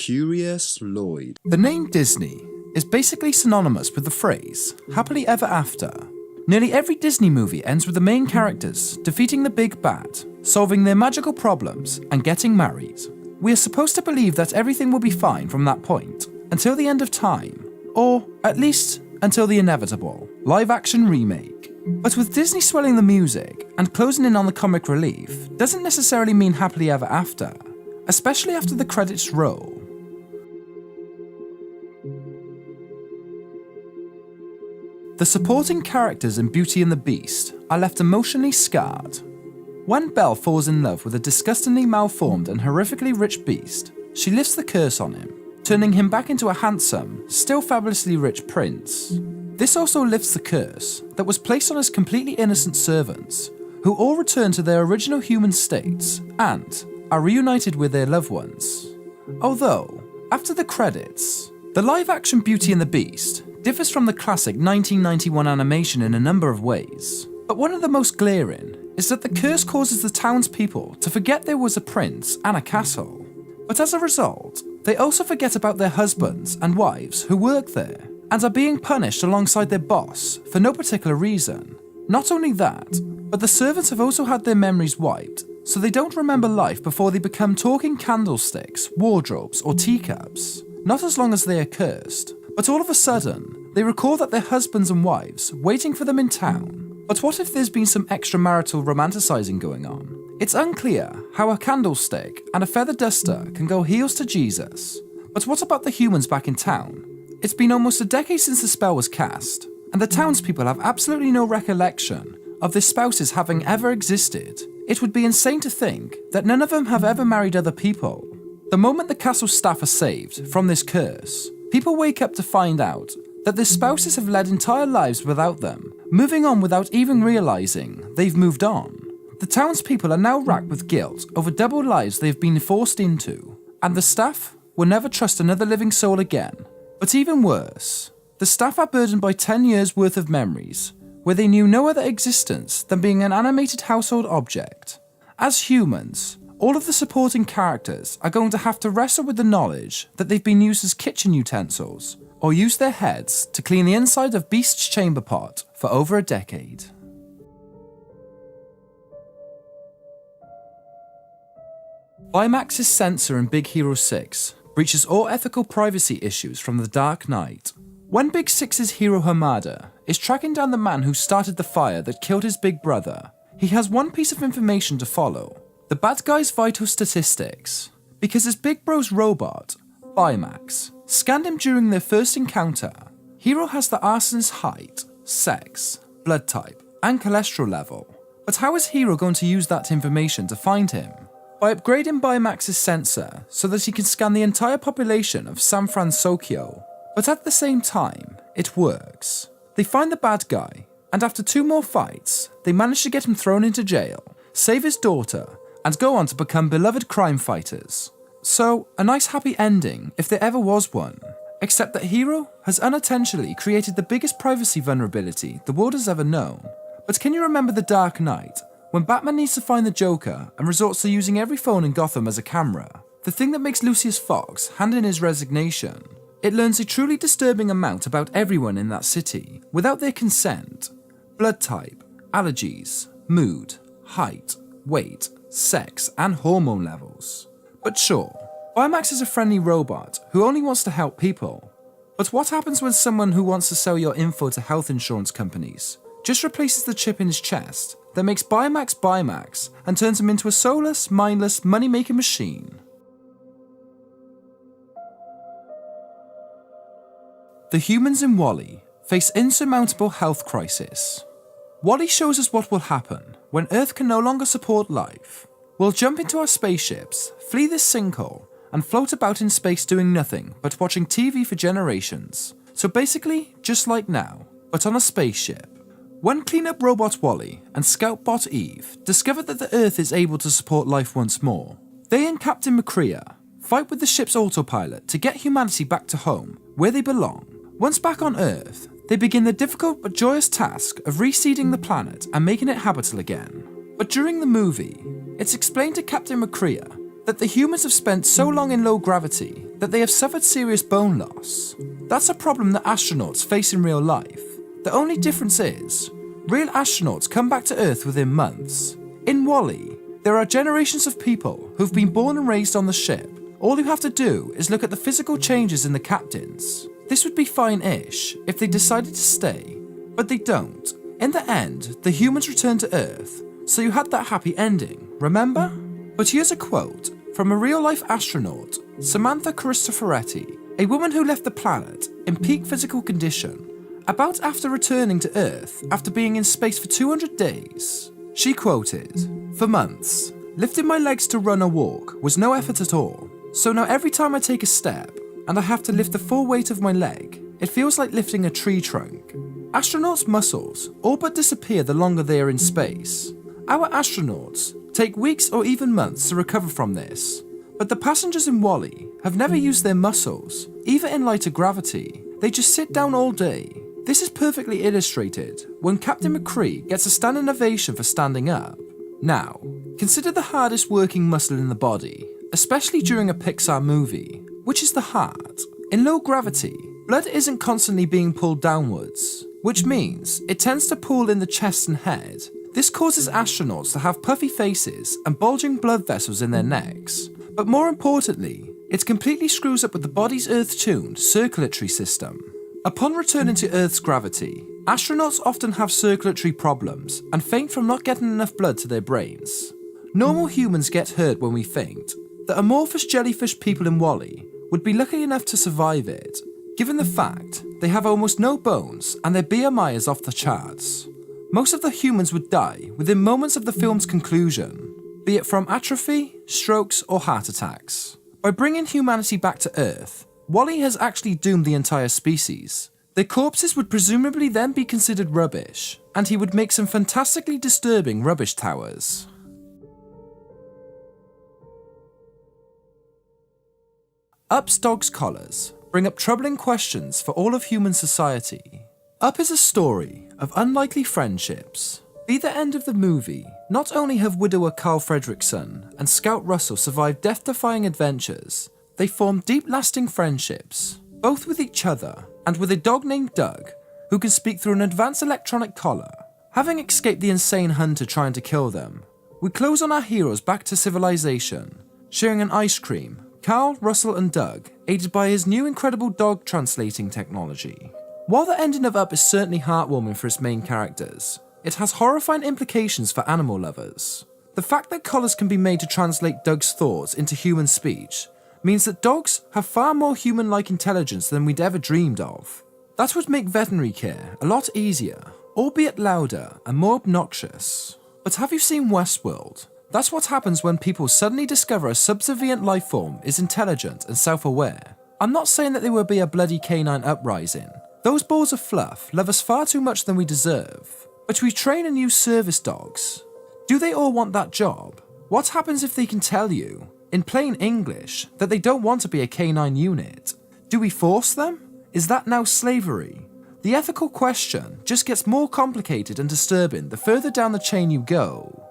Curious Lloyd. The name Disney is basically synonymous with the phrase happily ever after. Nearly every Disney movie ends with the main characters defeating the big bad, solving their magical problems, and getting married. We are supposed to believe that everything will be fine from that point until the end of time, or at least until the inevitable live-action remake. But with Disney swelling the music and closing in on the comic relief doesn't necessarily mean happily ever after, especially after the credits roll. The supporting characters in Beauty and the Beast are left emotionally scarred. When Belle falls in love with a disgustingly malformed and horrifically rich beast, she lifts the curse on him, turning him back into a handsome, still fabulously rich prince. This also lifts the curse that was placed on his completely innocent servants, who all return to their original human states and are reunited with their loved ones. Although, after the credits, the live-action Beauty and the Beast differs from the classic 1991 animation in a number of ways, but one of the most glaring is that the curse causes the townspeople to forget there was a prince and a castle. But as a result, they also forget about their husbands and wives who work there, and are being punished alongside their boss for no particular reason. Not only that, but the servants have also had their memories wiped, so they don't remember life before they become talking candlesticks, wardrobes, or teacups. Not as long as they are cursed, but all of a sudden, they recall that their husbands and wives waiting for them in town. But what if there's been some extramarital romanticizing going on? It's unclear how a candlestick and a feather duster can go heels to Jesus. But what about the humans back in town? It's been almost a decade since the spell was cast, and the townspeople have absolutely no recollection of their spouses having ever existed. It would be insane to think that none of them have ever married other people. The moment the castle staff are saved from this curse, people wake up to find out that their spouses have led entire lives without them, moving on without even realizing they've moved on. The townspeople are now racked with guilt over double lives they've been forced into, and the staff will never trust another living soul again. But even worse, the staff are burdened by 10 years worth of memories, where they knew no other existence than being an animated household object. As humans, all of the supporting characters are going to have to wrestle with the knowledge that they've been used as kitchen utensils, or use their heads to clean the inside of Beast's chamber pot for over a decade. Baymax's censor in Big Hero 6 breaches all ethical privacy issues from the Dark Knight. When Big Six's hero Hamada is tracking down the man who started the fire that killed his big brother, he has one piece of information to follow: the bad guy's vital statistics. Because his big bro's robot, Baymax, scanned him during their first encounter. Hero has the arsonist's height, sex, blood type, and cholesterol level. But how is Hero going to use that information to find him? By upgrading Baymax's sensor so that he can scan the entire population of San Francisco. But at the same time, it works. They find the bad guy, and after 2 more fights, they manage to get him thrown into jail, save his daughter, and go on to become beloved crime fighters. So, a nice happy ending if there ever was one. Except that Hero has unintentionally created the biggest privacy vulnerability the world has ever known. But can you remember The Dark Knight, when Batman needs to find the Joker and resorts to using every phone in Gotham as a camera? The thing that makes Lucius Fox hand in his resignation. It learns a truly disturbing amount about everyone in that city, without their consent. Blood type, allergies, mood, height, weight, sex, and hormone levels. But sure, Baymax is a friendly robot who only wants to help people. But what happens when someone who wants to sell your info to health insurance companies just replaces the chip in his chest that makes Baymax Baymax and turns him into a soulless, mindless, money-making machine? The humans in WALL-E face insurmountable health crisis. WALL-E shows us what will happen when Earth can no longer support life. We'll jump into our spaceships, flee this sinkhole, and float about in space doing nothing but watching TV for generations. So basically, just like now, but on a spaceship. When cleanup robot WALL-E and scout bot Eve discover that the Earth is able to support life once more, they and Captain McCrea fight with the ship's autopilot to get humanity back to home, where they belong. Once back on Earth, they begin the difficult but joyous task of reseeding the planet and making it habitable again. But during the movie, it's explained to Captain McCrea that the humans have spent so long in low gravity that they have suffered serious bone loss. That's a problem that astronauts face in real life. The only difference is, real astronauts come back to Earth within months. In WALL-E, there are generations of people who've been born and raised on the ship. All you have to do is look at the physical changes in the captains. This would be fine-ish if they decided to stay, but they don't. In the end, the humans return to Earth, so you had that happy ending, remember? But here's a quote from a real-life astronaut, Samantha Cristoforetti, a woman who left the planet in peak physical condition, about after returning to Earth after being in space for 200 days. She quoted, "For months, lifting my legs to run or walk was no effort at all. So now every time I take a step and I have to lift the full weight of my leg, it feels like lifting a tree trunk." Astronauts' muscles all but disappear the longer they are in space. Our astronauts take weeks or even months to recover from this, but the passengers in WALL-E have never used their muscles, even in lighter gravity. They just sit down all day. This is perfectly illustrated when Captain McCree gets a standing ovation for standing up. Now, consider the hardest working muscle in the body, especially during a Pixar movie, which is the heart. In low gravity, blood isn't constantly being pulled downwards, which means it tends to pool in the chest and head. This causes astronauts to have puffy faces and bulging blood vessels in their necks. But more importantly, it completely screws up with the body's Earth-tuned circulatory system. Upon returning to Earth's gravity, astronauts often have circulatory problems and faint from not getting enough blood to their brains. Normal humans get hurt when we faint. The amorphous jellyfish people in WALL-E would be lucky enough to survive it, given the fact they have almost no bones and their BMI is off the charts. Most of the humans would die within moments of the film's conclusion, be it from atrophy, strokes, or heart attacks. By bringing humanity back to Earth, WALL-E has actually doomed the entire species. Their corpses would presumably then be considered rubbish, and he would make some fantastically disturbing rubbish towers. Up's dog's collars bring up troubling questions for all of human society. Up is a story of unlikely friendships. By the end of the movie, not only have widower Carl Fredrickson and Scout Russell survived death-defying adventures, they formed deep-lasting friendships, both with each other and with a dog named Doug, who can speak through an advanced electronic collar. Having escaped the insane hunter trying to kill them, we close on our heroes back to civilization, sharing an ice cream, Carl, Russell and Doug, aided by his new incredible dog translating technology. While the ending of Up is certainly heartwarming for its main characters, it has horrifying implications for animal lovers. The fact that collars can be made to translate Doug's thoughts into human speech means that dogs have far more human-like intelligence than we'd ever dreamed of. That would make veterinary care a lot easier, albeit louder and more obnoxious. But have you seen Westworld? That's what happens when people suddenly discover a subservient life form is intelligent and self-aware. I'm not saying that there will be a bloody canine uprising. Those balls of fluff love us far too much than we deserve. But we train and use service dogs. Do they all want that job? What happens if they can tell you, in plain English, that they don't want to be a canine unit? Do we force them? Is that now slavery? The ethical question just gets more complicated and disturbing the further down the chain you go.